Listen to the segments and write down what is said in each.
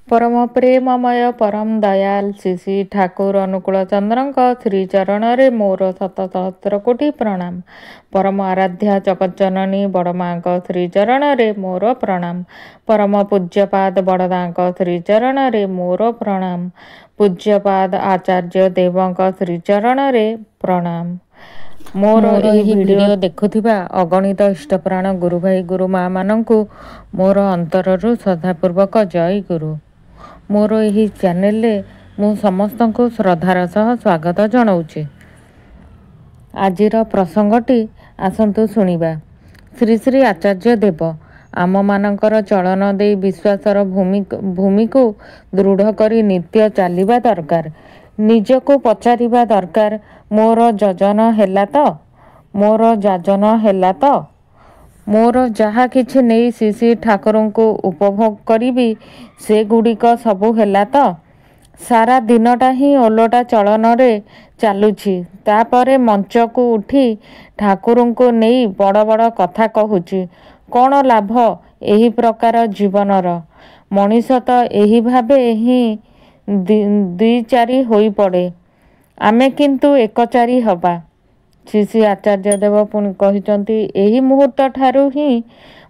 परम प्रेममय परम दयाल श्री श्री ठाकुर अनुकूल चंद्रଙ୍କ श्रीचरणरे मोर शत सहस्र कोटि प्रणाम। परम आराध्या जगज्जननी बड़माଙ୍କ श्रीचरणरे मोर प्रणाम। परम पूज्यपाद बड़दाଙ୍କ श्रीचरणरे मोर प्रणाम। पूज्यपाद आचार्य देवଙ୍କ श्रीचरणरे प्रणाम। मोर ଏହି ଭିଡ଼ିଓ ଦେଖୁଥିବା ଅଗଣିତ ଇଷ୍ଟପ୍ରାଣ ଗୁରୁ ଭାଇ ଗୁରୁ ମା ମାନଙ୍କୁ ମୋର ଅନ୍ତରରୁ ଶ୍ରଦ୍ଧାପୂର୍ବକ ଜୟ ଗୁରୁ। ମୋର ଏହି ଚ୍ୟାନେଲରେ ମୁଁ ସମସ୍ତଙ୍କୁ ଶ୍ରଦ୍ଧାର ସହ ସ୍ୱାଗତ ଜଣାଉଛି। ଆଜିର ପ୍ରସଙ୍ଗଟି ଆସନ୍ତୁ ଶୁଣିବା। ଶ୍ରୀ ଶ୍ରୀ ଆଚାର୍ଯ୍ୟ ଦେବ ଆମମାନଙ୍କର ଚଳନ ଦେଇ ବିଶ୍ୱାସର ଭୂମିକୁ ଦୃଢ଼ କରି ନିତ୍ୟ ଚାଲିବା ଦରକାର। ନିଜକୁ ପଚାରିବା ଦରକାର, ମୋର ଯଜନ ହେଲା ତ? ମୋର ଯାଜନ ହେଲା ତ? ମୋର ଯାହା କିଛି ନେଇ ଶ୍ରୀ ଶ୍ରୀ ଠାକୁରଙ୍କୁ ଉପଭୋଗ କରିବି ସେଗୁଡ଼ିକ ସବୁ ହେଲା ତ? ସାରା ଦିନଟା ହିଁ ଓଲଟା ଚଳନରେ ଚାଲୁଛି, ତାପରେ ମଞ୍ଚକୁ ଉଠି ଠାକୁରଙ୍କୁ ନେଇ ବଡ଼ ବଡ଼ କଥା କହୁଛି। କ'ଣ ଲାଭ ଏହି ପ୍ରକାର ଜୀବନର? ମଣିଷ ତ ଏହି ଭାବେ ହିଁ ଦ୍ୱିଚାରୀ ହୋଇପଡ଼େ। ଆମେ କିନ୍ତୁ ଏକଚାରୀ ହେବା। ଶ୍ରୀ ଶ୍ରୀ ଆଚାର୍ଯ୍ୟ ଦେବ ପୁଣି କହିଛନ୍ତି, ଏହି ମୁହୂର୍ତ୍ତ ଠାରୁ ହିଁ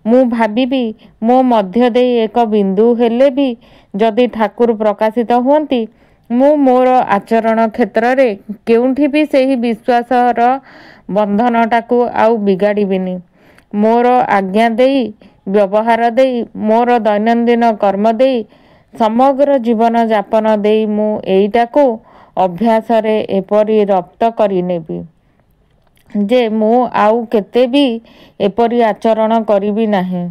ମୁଁ ଭାବିବି ମୋ ମଧ୍ୟ ଦେଇ ଏକ ବିନ୍ଦୁ ହେଲେ ବି ଯଦି ଠାକୁର ପ୍ରକାଶିତ ହୁଅନ୍ତି, ମୁଁ ମୋର ଆଚରଣ କ୍ଷେତ୍ରରେ କେଉଁଠି ବି ସେହି ବିଶ୍ୱାସର ବନ୍ଧନଟାକୁ ଆଉ ବିଗାଡ଼ିବିନି। ମୋର ଆଜ୍ଞା ଦେଇ, ବ୍ୟବହାର ଦେଇ, ମୋର ଦୈନନ୍ଦିନ କର୍ମ ଦେଇ, ସମଗ୍ର ଜୀବନ ଯାପନ ଦେଇ ମୁଁ ଏଇଟାକୁ ଅଭ୍ୟାସରେ ଏପରି ରପ୍ତ କରିନେବି ଯେ ମୁଁ ଆଉ କେତେ ବି ଏପରି ଆଚରଣ କରିବି ନାହିଁ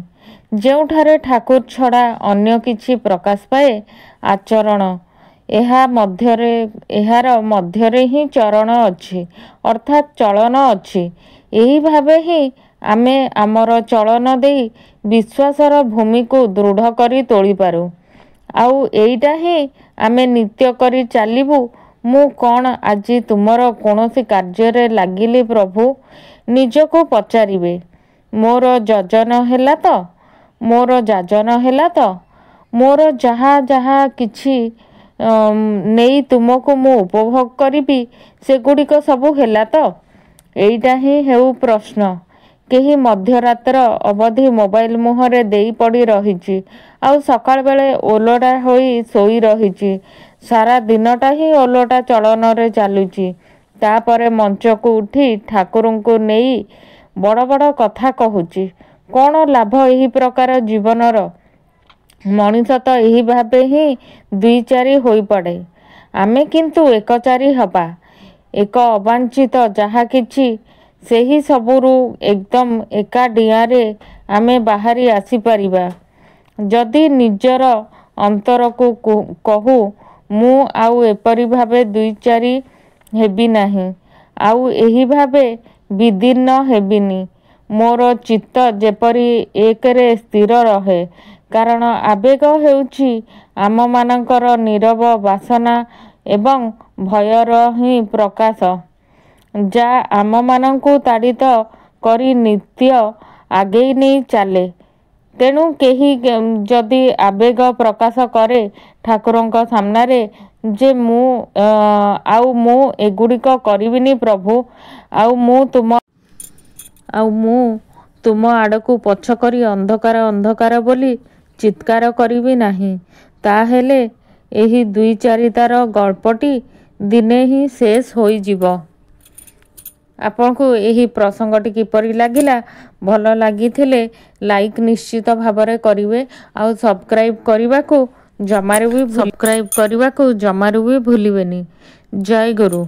ଯେଉଁଠାରେ ଠାକୁର ଛଡ଼ା ଅନ୍ୟ କିଛି ପ୍ରକାଶ ପାଏ। ଆଚରଣ ଏହାର ମଧ୍ୟରେ ହିଁ ଚରଣ ଅଛି, ଅର୍ଥାତ୍ ଚଳନ ଅଛି। ଏହି ଭାବେ ହିଁ ଆମେ ଆମର ଚଳନ ଦେଇ ବିଶ୍ୱାସର ଭୂମିକୁ ଦୃଢ଼ କରି ତୋଳିପାରୁ। ଆଉ ଏଇଟା ହିଁ ଆମେ ନିତ୍ୟ କରି ଚାଲିବୁ। ମୁଁ କ'ଣ ଆଜି ତୁମର କୌଣସି କାର୍ଯ୍ୟରେ ଲାଗିଲି ପ୍ରଭୁ? ନିଜକୁ ପଚାରିବେ, ମୋର ଯଜନ ହେଲା ତ? ମୋର ଯାଜନ ହେଲା ତ? ମୋର ଯାହା ଯାହା କିଛି ନେଇ ତୁମକୁ ମୁଁ ଉପଭୋଗ କରିବି ସେଗୁଡ଼ିକ ସବୁ ହେଲା ତ? ଏଇଟା ହିଁ ହେଉ ପ୍ରଶ୍ନ। କେହି ମଧ୍ୟରାତ୍ର ଅବଧି ମୋବାଇଲ ମୁହଁରେ ଦେଇ ପଡ଼ି ରହିଛି, ଆଉ ସକାଳ ବେଳେ ଓଲଟା ହୋଇ ଶୋଇ ରହିଛି। ସାରା ଦିନଟା ହିଁ ଓଲଟା ଚଳନରେ ଚାଲୁଛି, ତାପରେ ମଞ୍ଚକୁ ଉଠି ଠାକୁରଙ୍କୁ ନେଇ ବଡ଼ ବଡ଼ କଥା କହୁଛି। କ'ଣ ଲାଭ ଏହି ପ୍ରକାର ଜୀବନର? ମଣିଷ ତ ଏହି ଭାବେ ହିଁ ଦ୍ୱିଚାରୀ ହୋଇପଡ଼େ। ଆମେ କିନ୍ତୁ ଏକଚାରୀ ହେବା। ଏକ ଅବାଞ୍ଛିତ ଯାହା କିଛି, ସେହି ସବୁରୁ ଏକଦମ ଏକା ଡିଆଁରେ ଆମେ ବାହାରି ଆସିପାରିବା। ଯଦି ନିଜର ଅନ୍ତରକୁ କହୁ, ମୁଁ ଆଉ ଏପରି ଭାବେ ଦ୍ୱିଚାରୀ ହେବି ନାହିଁ, ଆଉ ଏହି ଭାବେ ବିଦୀର୍ଣ୍ଣ ହେବିନି। ମୋର ଚିତ୍ତ ଯେପରି ଏକରେ ସ୍ଥିର ରହେ। କାରଣ ଆବେଗ ହେଉଛି ଆମମାନଙ୍କର ନୀରବ ବାସନା ଏବଂ ଭୟର ହିଁ ପ୍ରକାଶ, ଯାହା ଆମମାନଙ୍କୁ ତାଡ଼ିତ କରି ନିତ୍ୟ ଆଗେଇ ନେଇ ଚାଲେ। ତେଣୁ କେହି ଯଦି ଆବେଗ ପ୍ରକାଶ କରେ ଠାକୁରଙ୍କ ସାମ୍ନାରେ ଯେ ମୁଁ ଏଗୁଡ଼ିକ କରିବିନି ପ୍ରଭୁ, ଆଉ ମୁଁ ତୁମ ଆଡ଼କୁ ପଛ କରି ଅନ୍ଧକାର ବୋଲି ଚିତ୍କାର କରିବି ନାହିଁ, ତାହେଲେ ଏହି ଦ୍ୱିଚାରିତାର ଗଳ୍ପଟି ଦିନେ ହିଁ ଶେଷ ହୋଇଯିବ। ଆପଣଙ୍କୁ ଏହି ପ୍ରସଙ୍ଗଟି କିପରି ଲାଗିଲା? ଭଲ ଲାଗିଥିଲେ ଲାଇକ୍ ନିଶ୍ଚିତ ଭାବରେ କରିବେ, ଆଉ ସବସ୍କ୍ରାଇବ୍ କରିବାକୁ ଜମାରୁ ବି ଭୁଲିବେନି। ଜୟ ଗୁରୁ।